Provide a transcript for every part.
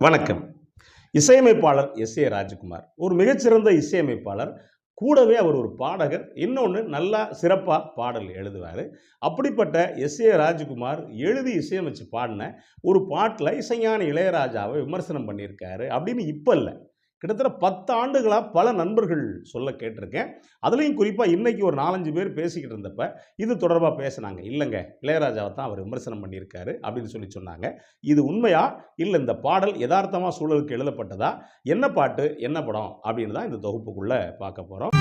வணக்கம். இசையமைப்பாளர் எஸ்.ஏ. ராஜ்குமார் ஒரு மிகச்சிறந்த இசையமைப்பாளர். கூடவே அவர் ஒரு பாடகர். இன்னொன்னு நல்லா சிறப்பா பாடல் எழுதுவாரு. அப்படிப்பட்ட எஸ்.ஏ. ராஜ்குமார் எழுதி இசையமைச்சு பாடின ஒரு பாட்டுல இசைஞானி இளையராஜாவை விமர்சனம் பண்ணியிருக்காரு. அப்படின்னு இப்ப இல்ல. கிட்டத்தட்ட 10 ஆண்டுகளா பல நண்பர்கள் சொல்ல கேட்டிருக்கேன். அதுலயும் குறிப்பா இன்னைக்கு ஒரு 4, 5 பேர் பேசிக்கிட்டு இருந்தப்ப, இது தொடர்பா பேசுனாங்க. இல்லங்க, இளையராஜாவ தான் அவர் விமர்சனம் பண்ணியிருக்காரு அப்படின்னு சொன்னாங்க. இது உண்மையா? இல்ல இந்த பாடல் எதார்த்தமா சூழலுக்கு எழுதப்பட்டதா? என்ன பாட்டு? என்ன படம்? அப்படின்னு தான் இந்த தொகுப்புக்குள்ள பார்க்க போறோம்.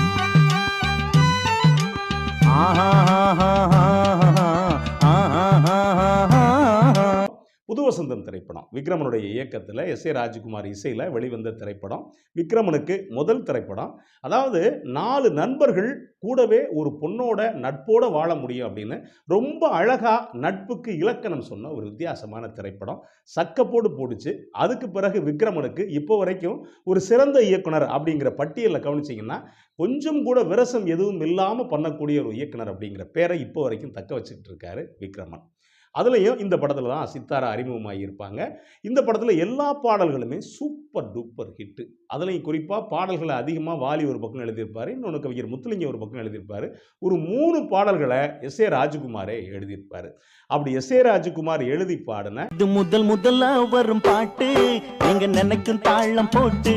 புது வசந்தம் திரைப்படம். விக்ரமனுடைய இயக்கத்துல எஸ்.ஏ. ராஜ்குமார் இசையில வெளிவந்த திரைப்படம். விக்ரமனுக்கு முதல் திரைப்படம். அதாவது 4 நண்பர்கள் கூடவே ஒரு பொண்ணோட நட்போட வாழ முடியும் அப்படின்னு ரொம்ப அழகா நட்புக்கு இலக்கணம் சொன்ன ஒரு வித்தியாசமான திரைப்படம். சக்கப்போடு போடுச்சு. அதுக்கு பிறகு விக்ரமனுக்கு இப்போ வரைக்கும் ஒரு சிறந்த இயக்குனர் அப்படிங்கிற பட்டியல்ல கவனிச்சீங்கன்னா, கொஞ்சம் கூட விரசம் எதுவும் இல்லாம பண்ணக்கூடிய ஒரு இயக்குனர் அப்படிங்கிற பேரை இப்போ வரைக்கும் தக்க வச்சுக்கிட்டு இருக்காரு விக்ரமன். அதுலயும் இந்த படத்துல தான் சித்தாரா அறிமுகமாகியிருப்பாங்க. இந்த படத்துல எல்லா பாடல்களுமே சூப்பர் டூப்பர் ஹிட்டு. அதுலயும் குறிப்பா பாடல்கள அதிகமா வாலி ஒரு பக்கம் எழுதியிருப்பாரு. இன்னொன்னு கவிஞர் முத்துலிங்கம் ஒரு பக்கம் எழுதியிருப்பாரு. ஒரு 3 பாடல்கள எஸ்.ஏ. ராஜ்குமாரே எழுதியிருப்பாரு. அப்படி எஸ்.ஏ. ராஜ்குமார் எழுதி பாடுன இது முதல் முதலா வரும் பாட்டு, நீங்க நினைக்கும் தாளம் போட்டு.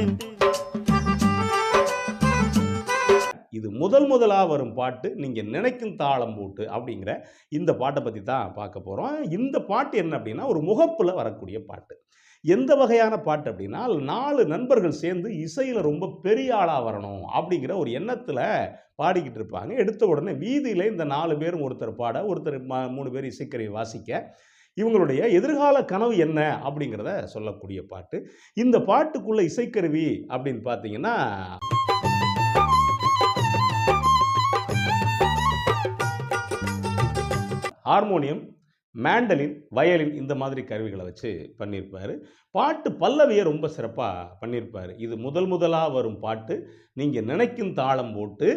இது முதலா வரும் பாட்டு, நீங்க நினைக்கும் தாளம் போட்டு அப்படிங்கிற இந்த பாட்ட பத்தி தான் பார்க்க போறோம். இந்த பாட்டு என்ன அப்படின்னா, ஒரு முகப்புல வரக்கூடிய பாட்டு. எந்த வகையான பாட்டு அப்படின்னா, 4 நண்பர்கள் சேர்ந்து இசையில ரொம்ப பெரிய ஆளா வரணும் அப்படிங்கிற ஒரு எண்ணத்துல பாடிக்கிட்டு இருப்பாங்க. எடுத்த உடனே வீதியில இந்த 4 பேரும் ஒருத்தர் பாட, ஒருத்தர் 3 பேர் இசைக்கருவி வாசிக்க, இவங்களுடைய எதிர்கால கனவு என்ன அப்படிங்கிறத சொல்லக்கூடிய பாட்டு. இந்த பாட்டுக்குள்ள இசைக்கருவி அப்படின்னு பார்த்தீங்கன்னா, ஹார்மோனியம், மேண்டலின், வயலின் இந்த மாதிரி கருவிகள வச்சு பண்ணியிருப்பாரு. பாட்டு பல்லவிய ரொம்ப சிறப்பா பண்ணியிருப்பாரு. இது முதலா வரும் பாட்டு, நீங்க நினைக்கும் தாளம் போட்டு,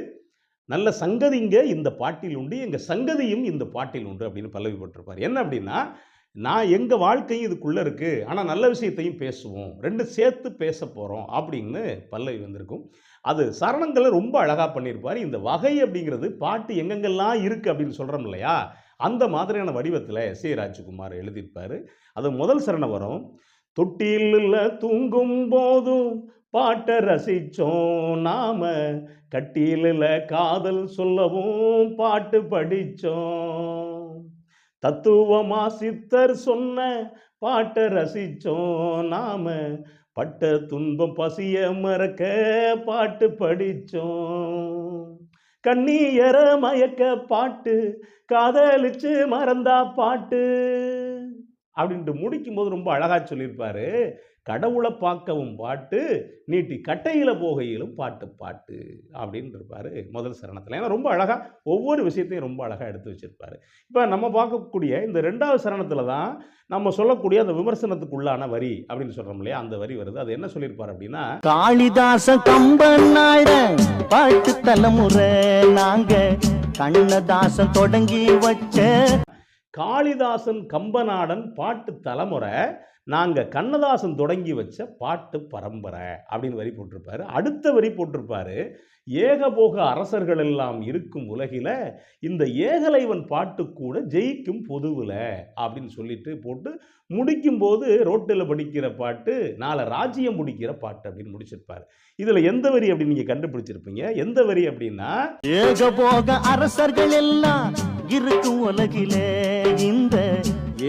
நல்ல சங்கதிங்க இந்த பாட்டில் உண்டு, எங்க சங்கதியும் இந்த பாட்டில் உண்டு அப்படின்னு பல்லவி போட்டிருப்பாரு. என்ன அப்படின்னா, நான் எங்க வாழ்க்கையும் இதுக்குள்ள இருக்கு. ஆனா நல்ல விஷயத்தையும் பேசுவோம். 2 சேர்த்து பேசப் போறோம் அப்படின்னு பல்லவி வந்திருக்கும். அது சரணங்கள ரொம்ப அழகா பண்ணியிருப்பாரு. இந்த வகை அப்படிங்கிறது பாட்டு எங்கெங்கெல்லாம் இருக்கு அப்படின்னு சொல்றோம் இல்லையா? அந்த மாதிரியான வடிவத்துல எஸ்.ஏ. ராஜ்குமார் எழுதியிருப்பாரு. அது முதல் சரணம் வரும். தொட்டில்ல தூங்கும் போதும் பாட்ட ரசிச்சோம் நாம, கட்டிலில காதல் சொல்லவும் பாட்டு படிச்சோம். தத்துவமா சித்தர் சொன்ன பாட்ட ரசிச்சோம் நாம, பட்ட துன்பம் பசிய மறக்க பாட்டு படிச்சோம். கண்ணீயர மயக்க பாட்டு, காதலிச்சு மறந்தா பாட்டு அப்படின்ட்டு முடிக்கும்போது ரொம்ப அழகா சொல்லியிருப்பாரு. கடவுள பார்க்கவும் பாட்டு, நீட்டி கட்டையில போகையிலும் பாட்டு பாட்டு அப்படின்னு இருப்பாரு முதல் சரணத்துல. ஏன்னா ரொம்ப அழகா ஒவ்வொரு விஷயத்தையும் ரொம்ப அழகா எடுத்து வச்சிருப்பாரு. இப்ப நம்ம பார்க்கக்கூடிய இந்த 2வது சரணத்துல தான் நம்ம சொல்லக்கூடிய அந்த விமர்சனத்துக்கு உள்ளான வரி அப்படின்னு சொல்றோம் இல்லையா? அந்த வரி வருது. அது என்ன சொல்லியிருப்பாரு அப்படின்னா, காளிதாச கம்பன் நாட பாட்டு தலைமுறை நாங்க, கண்ணதாசன் தொடங்கி வச்ச. காளிதாசன் கம்பநாடன் பாட்டு தலைமுறை, நாங்க கண்ணதாசன் தொடங்கி வச்ச பாட்டு பரம்பரை அப்படின்னு வரி போட்டிருப்பாரு. அடுத்த வரி போட்டிருப்பாரு, ஏகபோக அரசர்கள் எல்லாம் இருக்கும் உலகில இந்த ஏகலைவன் பாட்டு கூட ஜெயிக்கும் பொதுவுல அப்படின்னு சொல்லிட்டு போட்டு முடிக்கும்போது ரோட்டில படிக்கிற பாட்டு, நாளை ராஜ்யம் முடிக்கிற பாட்டு அப்படின்னு முடிச்சிருப்பாரு. இதுல எந்த வரி அப்படின்னு நீங்க கண்டுபிடிச்சிருப்பீங்க. எந்த வரி அப்படின்னா, ஏகபோக அரசர்கள் எல்லாம் இருக்கும் உலகிலே இந்த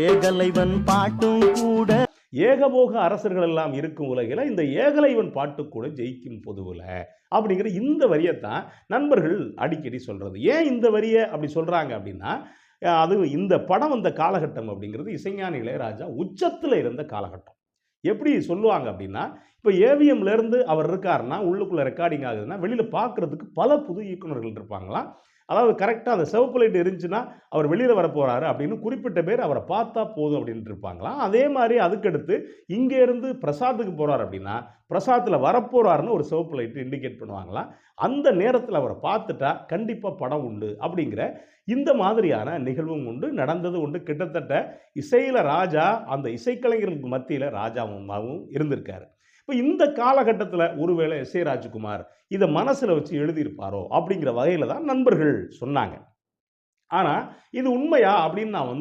ஏகலைவன் பாட்டும் கூட. ஏகபோக அரசர்கள் எல்லாம் இருக்கும் உலகில இந்த ஏகலைவன் பாட்டு கூட ஜெயிக்கும் பொதுவுல அப்படிங்கிற இந்த வரியத்தான் நண்பர்கள் அடிக்கடி சொல்றது. ஏன் இந்த வரிய அப்படி சொல்றாங்க அப்படின்னா, அது இந்த படம் வந்த காலகட்டம் அப்படிங்கிறது இசைஞானி இளையராஜா உச்சத்துல இருந்த காலகட்டம். எப்படி சொல்லுவாங்க அப்படின்னா, இப்ப ஏவிஎம்ல இருந்து அவர் இருக்காருன்னா, உள்ளுக்குள்ள ரெக்கார்டிங் ஆகுதுன்னா, வெளியில பார்க்கறதுக்கு பல புது இயக்குனர்கள் இருப்பாங்களாம். அதாவது கரெக்டாக அந்த சிவப்பு லைட் இருந்துச்சுன்னா அவர் வெளியில் வர போகிறாரு அப்படின்னு குறிப்பிட்ட பேர் அவரை பார்த்தா போதும் அப்படின்ட்டு இருப்பாங்களாம். அதே மாதிரி அதுக்கடுத்து இங்கேருந்து பிரசாத்துக்கு போகிறார் அப்படின்னா பிரசாத்தில் வரப்போகிறாருன்னு ஒரு சிவப்பு லைட்டு இண்டிகேட் பண்ணுவாங்களாம். அந்த நேரத்தில் அவரை பார்த்துட்டா கண்டிப்பாக படம் உண்டு அப்படிங்கிற இந்த மாதிரியான நிகழ்வும் உண்டு, நடந்தது உண்டு. கிட்டத்தட்ட இசையில் ராஜா அந்த இசைக்கலைஞர்களுக்கு மத்தியில் ராஜாவும் இருந்திருக்காரு. இப்போ இந்த காலகட்டத்தில் ஒருவேளை எஸ்.ஏ. ராஜ்குமார் இதை மனசில் வச்சு எழுதியிருப்பாரோ அப்படிங்கிற வகையில் தான் நண்பர்கள் சொன்னாங்க. ஆனால் இது உண்மையா அப்படின்னு நான்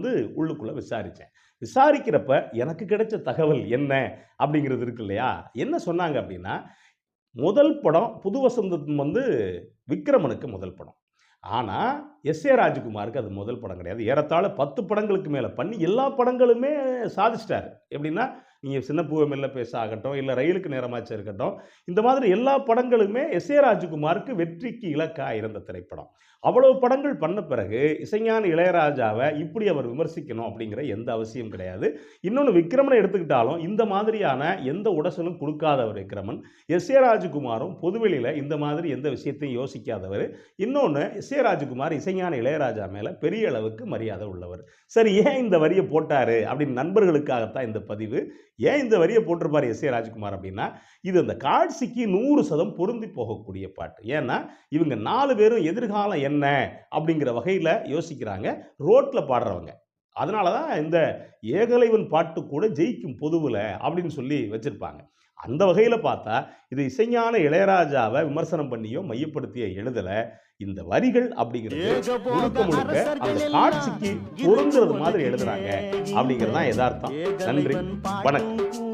உள்ளுக்குள்ளே விசாரித்தேன். விசாரிக்கிறப்ப எனக்கு கிடைச்ச தகவல் என்ன அப்படிங்கிறது இருக்கு இல்லையா? என்ன சொன்னாங்க அப்படின்னா, முதல் படம் புது வசந்தம் விக்ரமனுக்கு முதல் படம். ஆனால் எஸ்.ஏ. ராஜ்குமாருக்கு அது முதல் படம் கிடையாது. ஏறத்தாழ 10 படங்களுக்கு மேலே பண்ணி எல்லா படங்களுமே சாதிச்சிட்டாரு. எப்படின்னா, நீங்கள் சின்ன பூவை மெல்ல பேச ஆகட்டும், இல்லை ரயிலுக்கு நேரமாச்சு இருக்கட்டும், இந்த மாதிரி எல்லா படங்களுமே எஸ்.ஏ. ராஜ்குமாருக்கு வெற்றிக்கு இலக்காக இருந்த திரைப்படம். அவ்வளவு படங்கள் பண்ண பிறகு இசைஞானி இளையராஜாவை இப்படி அவர் விமர்சிக்கணும் அப்படிங்கிற எந்த அவசியம் கிடையாது. இன்னொன்று, விக்ரமனை எடுத்துக்கிட்டாலும் இந்த மாதிரியான எந்த உடசலும் கொடுக்காதவர் விக்ரமன். எஸ்.ஏ. ராஜ்குமாரும் பொதுவெளியில் இந்த மாதிரி எந்த விஷயத்தையும் யோசிக்காதவர். இன்னொன்று, எஸ்.ஏ. ராஜ்குமார் இசைஞானி இளையராஜா மேலே பெரிய அளவுக்கு மரியாதை உள்ளவர். சரி, ஏன் இந்த வரியை போட்டார் அப்படின்னு நண்பர்களுக்காகத்தான் இந்த பதிவு. ஏன் இந்த வரியை போட்டிருப்பார் எஸ்.ஏ. ராஜ்குமார் அப்படின்னா, இது அந்த காட்சிக்கு 100% பொருந்தி போகக்கூடிய பாட்டு. ஏன்னா இவங்க 4 பேரும் எதிர்காலம் என்ன அப்படிங்கிற வகையில் யோசிக்கிறாங்க, ரோட்டில் பாடுறவங்க. அதனால தான் இந்த ஏகலைவன் பாட்டு கூட ஜெயிக்கும் பொதுவில் அப்படின்னு சொல்லி வச்சுருப்பாங்க. அந்த வகையில் பார்த்தா இது இசைஞான இளையராஜாவை விமர்சனம் பண்ணியோ மையப்படுத்திய எழுதலை. இந்த வரிகள் அப்படிங்கிறது முழுக்க முழுக்க அந்த காட்சிக்கு பொருந்துறது மாதிரி எழுதுறாங்க அப்படிங்கிறது தான் யதார்த்தம். நன்றி, வணக்கம்.